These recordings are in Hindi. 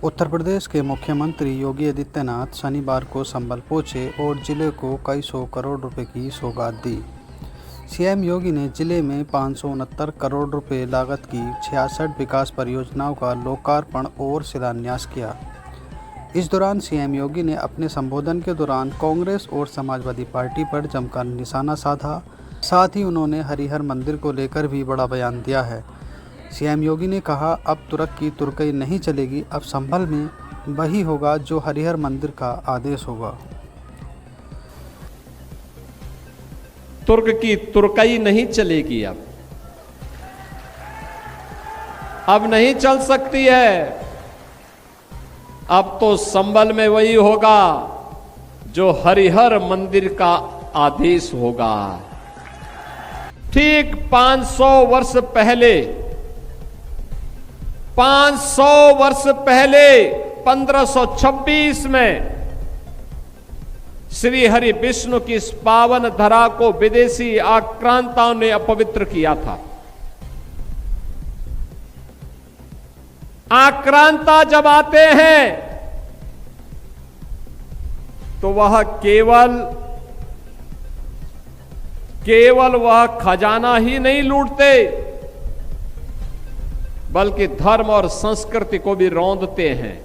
उत्तर प्रदेश के मुख्यमंत्री योगी आदित्यनाथ शनिवार को संभल पहुंचे और जिले को कई 100 करोड़ रुपए की सौगात दी। सीएम योगी ने जिले में 569 करोड़ रुपए लागत की 66 विकास परियोजनाओं का लोकार्पण और शिलान्यास किया। इस दौरान सीएम योगी ने अपने संबोधन के दौरान कांग्रेस और समाजवादी पार्टी पर जमकर निशाना साधा। साथ ही उन्होंने हरिहर मंदिर को लेकर भी बड़ा बयान दिया है। सीएम योगी ने कहा, अब तुर्क की तुर्कई नहीं चलेगी, अब संभल में वही होगा जो हरिहर मंदिर का आदेश होगा। तुर्क की तुर्कई नहीं चलेगी, अब नहीं चल सकती है। अब तो संभल में वही होगा जो हरिहर मंदिर का आदेश होगा। ठीक 500 वर्ष पहले 1526 में श्री हरि विष्णु की इस पावन धरा को विदेशी आक्रांताओं ने अपवित्र किया था। आक्रांता जब आते हैं तो वह केवल वह खजाना ही नहीं लूटते, बल्कि धर्म और संस्कृति को भी रौंदते हैं।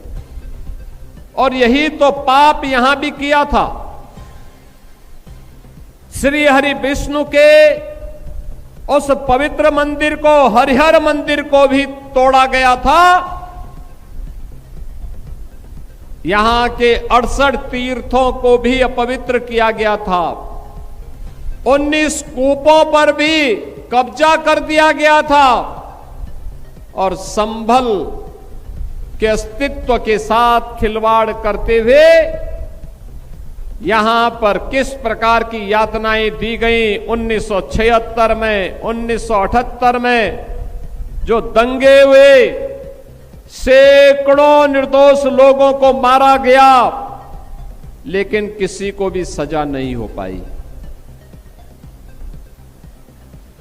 और यही तो पाप यहां भी किया था। श्री हरि विष्णु के उस पवित्र मंदिर को, हरिहर मंदिर को भी तोड़ा गया था। यहां के 68 तीर्थों को भी अपवित्र किया गया था। 19 कूपों पर भी कब्जा कर दिया गया था और संभल के अस्तित्व के साथ खिलवाड़ करते हुए यहां पर किस प्रकार की यातनाएं दी गई। 1976 में, 1978 में जो दंगे हुए, सैकड़ों निर्दोष लोगों को मारा गया, लेकिन किसी को भी सजा नहीं हो पाई।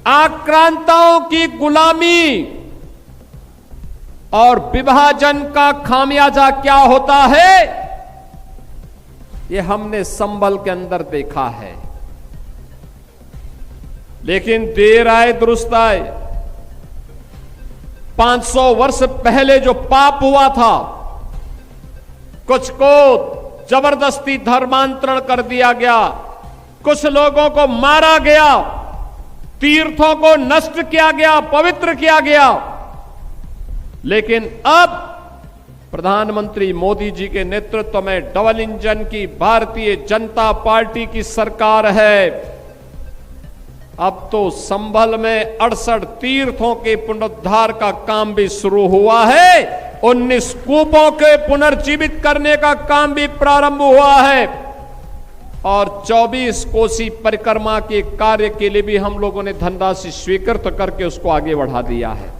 आक्रांताओं की गुलामी और विभाजन का खामियाजा क्या होता है, ये हमने संभल के अंदर देखा है। लेकिन देर आए दुरुस्त आए। 500 वर्ष पहले जो पाप हुआ था, कुछ को जबरदस्ती धर्मांतरण कर दिया गया, कुछ लोगों को मारा गया, तीर्थों को नष्ट किया गया, पवित्र किया गया। लेकिन अब प्रधानमंत्री मोदी जी के नेतृत्व में डबल इंजन की भारतीय जनता पार्टी की सरकार है। अब तो संभल में 68 तीर्थों के पुनरुद्धार का काम भी शुरू हुआ है। 19 कूपों के पुनर्जीवित करने का काम भी प्रारंभ हुआ है और 24 कोसी परिक्रमा के कार्य के लिए भी हम लोगों ने धनराशि स्वीकृत करके उसको आगे बढ़ा दिया है,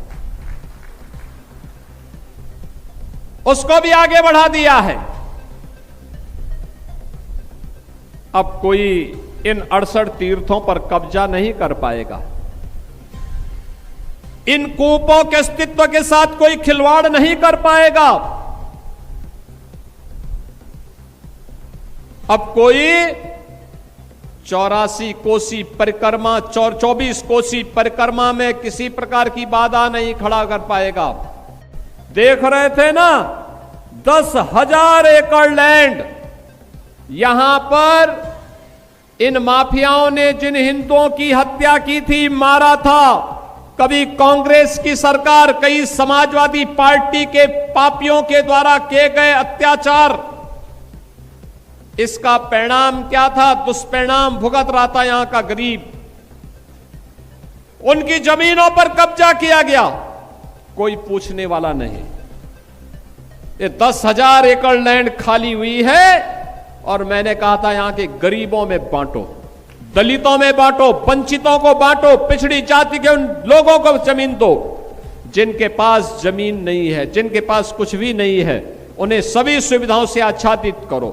उसको भी आगे बढ़ा दिया है। अब कोई इन 68 तीर्थों पर कब्जा नहीं कर पाएगा। इन कूपों के अस्तित्व के साथ कोई खिलवाड़ नहीं कर पाएगा। अब कोई 84 कोसी परिक्रमा, 24 कोसी परिक्रमा में किसी प्रकार की बाधा नहीं खड़ा कर पाएगा। देख रहे थे ना, 10,000 एकड़ लैंड यहां पर इन माफियाओं ने जिन हिंदुओं की हत्या की थी, मारा था, कभी कांग्रेस की सरकार, कई समाजवादी पार्टी के पापियों के द्वारा किए गए अत्याचार, इसका परिणाम क्या था? दुष्परिणाम भुगत रहा था यहां का गरीब। उनकी जमीनों पर कब्जा किया गया, कोई पूछने वाला नहीं। ये 10,000 एकड़ लैंड खाली हुई है और मैंने कहा था यहां के गरीबों में बांटो, दलितों में बांटो, वंचितों को बांटो, पिछड़ी जाति के उन लोगों को जमीन दो जिनके पास जमीन नहीं है, जिनके पास कुछ भी नहीं है, उन्हें सभी सुविधाओं से आच्छादित करो,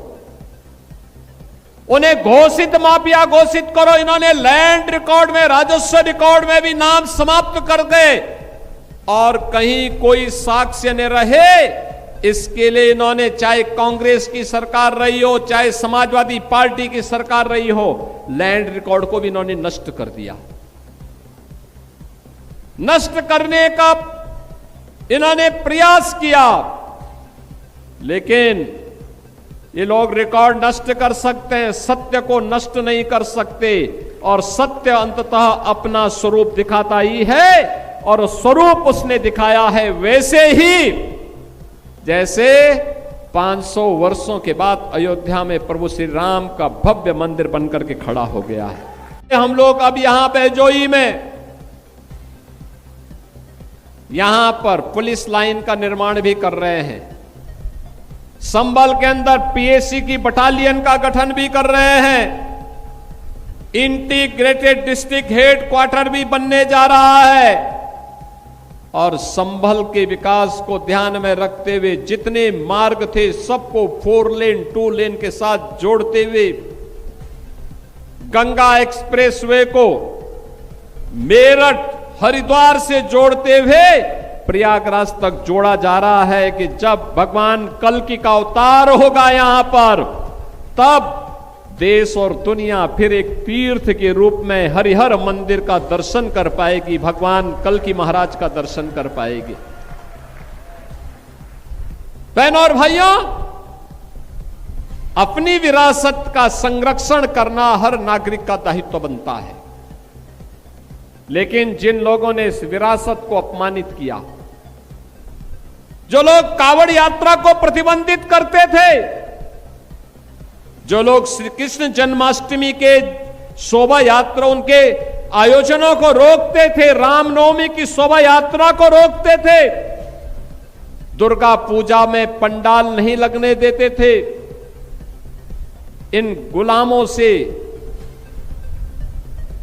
उन्हें घोषित माफिया घोषित करो। इन्होंने लैंड रिकॉर्ड में, राजस्व रिकॉर्ड में भी नाम समाप्त कर गए और कहीं कोई साक्ष्य न रहे इसके लिए इन्होंने चाहे कांग्रेस की सरकार रही हो, चाहे समाजवादी पार्टी की सरकार रही हो, लैंड रिकॉर्ड को भी इन्होंने नष्ट कर दिया। नष्ट करने का इन्होंने प्रयास किया, लेकिन ये लोग रिकॉर्ड नष्ट कर सकते हैं, सत्य को नष्ट नहीं कर सकते। और सत्य अंततः अपना स्वरूप दिखाता ही है, और स्वरूप उसने दिखाया है वैसे ही जैसे 500 वर्षों के बाद अयोध्या में प्रभु श्री राम का भव्य मंदिर बनकर के खड़ा हो गया है। हम लोग अब यहां बैजोई में यहां पर पुलिस लाइन का निर्माण भी कर रहे हैं। संभल के अंदर पीएसी की बटालियन का गठन भी कर रहे हैं। इंटीग्रेटेड डिस्ट्रिक्ट हेडक्वार्टर भी बनने जा रहा है। और संभल के विकास को ध्यान में रखते हुए जितने मार्ग थे सबको 4 लेन 2 लेन के साथ जोड़ते हुए गंगा एक्सप्रेसवे को मेरठ हरिद्वार से जोड़ते हुए प्रयागराज तक जोड़ा जा रहा है कि जब भगवान कल्कि का अवतार होगा यहां पर, तब देश और दुनिया फिर एक तीर्थ के रूप में हरिहर मंदिर का दर्शन कर पाएगी, भगवान कल्कि महाराज का दर्शन कर पाएगी। बहनों और भाइयों, अपनी विरासत का संरक्षण करना हर नागरिक का दायित्व बनता है। लेकिन जिन लोगों ने इस विरासत को अपमानित किया, जो लोग कावड़ यात्रा को प्रतिबंधित करते थे, जो लोग श्री कृष्ण जन्माष्टमी के शोभा यात्रा उनके आयोजनों को रोकते थे, रामनवमी की शोभा यात्रा को रोकते थे, दुर्गा पूजा में पंडाल नहीं लगने देते थे, इन गुलामों से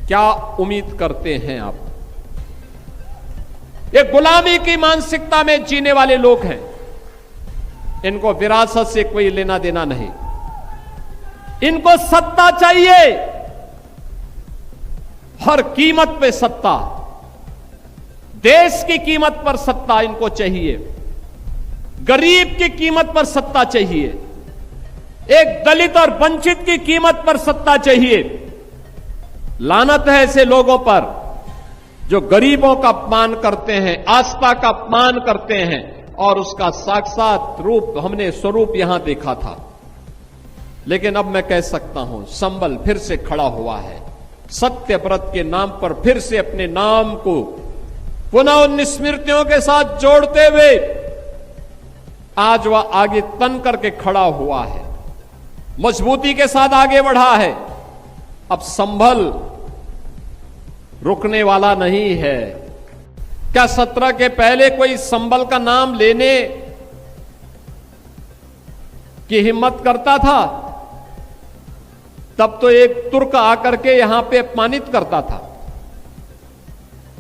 क्या उम्मीद करते हैं आप? ये गुलामी की मानसिकता में जीने वाले लोग हैं। इनको विरासत से कोई लेना देना नहीं। इनको सत्ता चाहिए, हर कीमत पे सत्ता, देश की कीमत पर सत्ता इनको चाहिए, गरीब की कीमत पर सत्ता चाहिए, एक दलित और वंचित की कीमत पर सत्ता चाहिए। लानत है ऐसे लोगों पर जो गरीबों का अपमान करते हैं, आस्था का अपमान करते हैं, और उसका साक्षात रूप हमने स्वरूप यहां देखा था। लेकिन अब मैं कह सकता हूं, संबल फिर से खड़ा हुआ है, सत्य व्रत के नाम पर फिर से अपने नाम को पुनः उन स्मृतियों के साथ जोड़ते हुए आज वह आगे तन करके खड़ा हुआ है, मजबूती के साथ आगे बढ़ा है। अब संभल रुकने वाला नहीं है। क्या 17 के पहले कोई संभल का नाम लेने की हिम्मत करता था? तब तो एक तुर्क आकर के यहां पे अपमानित करता था,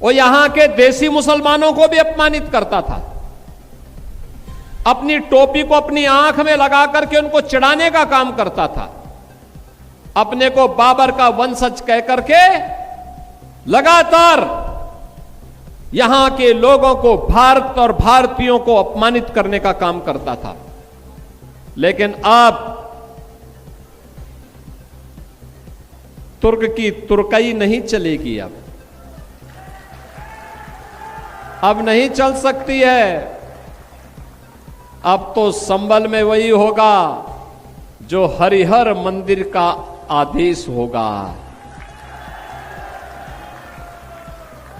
और यहां के देसी मुसलमानों को भी अपमानित करता था। अपनी टोपी को अपनी आंख में लगा करके उनको चिढ़ाने का काम करता था। अपने को बाबर का वंशज कह करके लगातार यहां के लोगों को, भारत और भारतीयों को अपमानित करने का काम करता था। लेकिन अब तुर्क की तुर्कई नहीं चलेगी। अब नहीं चल सकती है। अब तो संभल में वही होगा जो हरिहर मंदिर का आदेश होगा।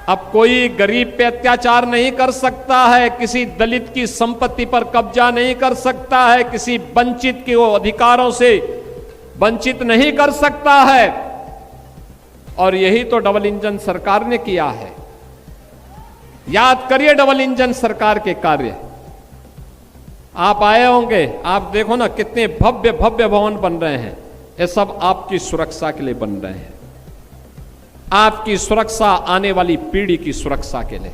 अब कोई गरीब पे अत्याचार नहीं कर सकता है, किसी दलित की संपत्ति पर कब्जा नहीं कर सकता है, किसी वंचित के अधिकारों से वंचित नहीं कर सकता है। और यही तो डबल इंजन सरकार ने किया है। याद करिए डबल इंजन सरकार के कार्य। आप आए होंगे, आप देखो ना कितने भव्य भव्य भवन बन रहे हैं। ये सब आपकी सुरक्षा के लिए बन रहे हैं, आपकी सुरक्षा, आने वाली पीढ़ी की सुरक्षा के लिए।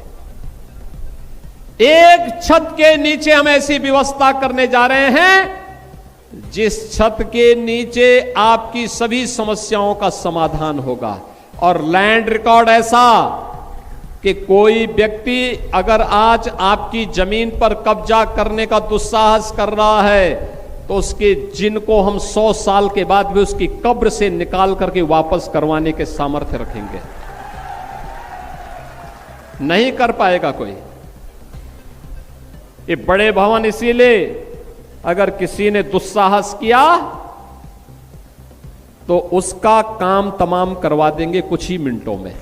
एक छत के नीचे हम ऐसी व्यवस्था करने जा रहे हैं जिस छत के नीचे आपकी सभी समस्याओं का समाधान होगा। और लैंड रिकॉर्ड ऐसा कि कोई व्यक्ति अगर आज आपकी जमीन पर कब्जा करने का दुस्साहस कर रहा है तो उसके जिनको हम 100 साल के बाद भी उसकी कब्र से निकाल करके वापस करवाने के सामर्थ्य रखेंगे। नहीं कर पाएगा कोई। ये बड़े भवन इसीलिए अगर किसी ने दुस्साहस किया तो उसका काम तमाम करवा देंगे कुछ ही मिनटों में।